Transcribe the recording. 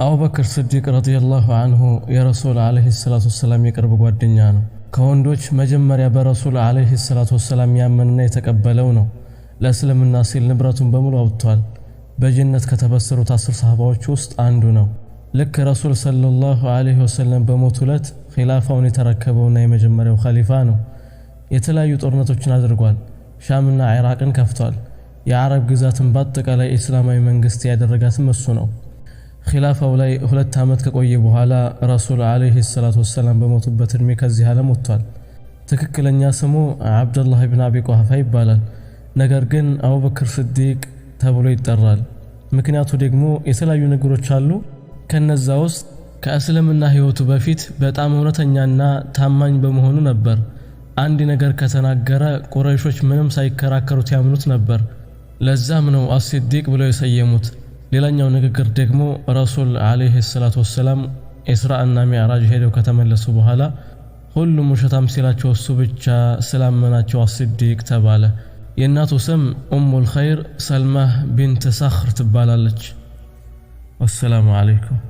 አቡበክር ስዲቅ ረዲየላሁ ዐንሁ የረሱል ዓለይሂ ሰላቱ ወሰላም የቅርብ ጓደኛ ነው። ከወንዶች መጀመሪያ በረሱል ዓለይሂ ሰላቱ ወሰላም ያመነና የተቀበለው ነው። ለእስልምና ሲል ንብረቱን በሙሉ አውጥቷል። በጀነት ከተበሰሩት 10 ሰሃባዎች ውስጥ አንዱ ነው። ልክ ረሱል ሰለላሁ ዐለይሂ ወሰለም በሞቱ ዕለት ኺላፋውን የተረከበውና የመጀመሪያው ኸሊፋ ነው። የተለያዩ ጦርነቶችን አድርጓል። ሻምና ኢራቅን ከፍቷል። የአረብ ግዛትን በአጠቃላይ እስላማዊ መንግስት ያደረጋትም እሱ ነው። ኺላፋው ላይ 2 ዓመት ከቆየ በኋላ ረሱል ዓለይሂ ሰላቱ ወሰላም በሞቱበት እድሜ ከዚህ ዓለም ወጥቷል። ትክክለኛ ስሙ አብዱላህ ኢብኑ አቢ ቁሐፋ ይባላል። ነገር ግን አቡበክር ስዲቅ ተብሎ ይጠራል። ምክንያቱ ደግሞ የተለያዩ ነገሮች አሉ። ከነዛ ውስጥ ከእስልምና ህይወቱ በፊት በጣም እውነተኛና ታማኝ በመሆኑ ነበር። አንድ ነገር ከተናገረ ቁረይሾች ምንም ሳይከራከሩት ያምኑት ነበር። ለዛም ነው አስሲዲቅ ብለው የሰየሙት። ሌላኛው ንግግር ደግሞ ረሱል ዓለይሂ ሰላቱ ወሰላም ኢስራእና ሚዕራጅ ሄደው ከተመለሱ በኋላ ሁሉም ውሸታም ሲላቸው እሱ ብቻ ስላመናቸው አስሲዲቅ ተባለ። የእናቱ ስም ኡሙል ኸይር ሰልማህ ቢንት ሰኽር ትባላለች። ወሰላሙ ዓለይኩም።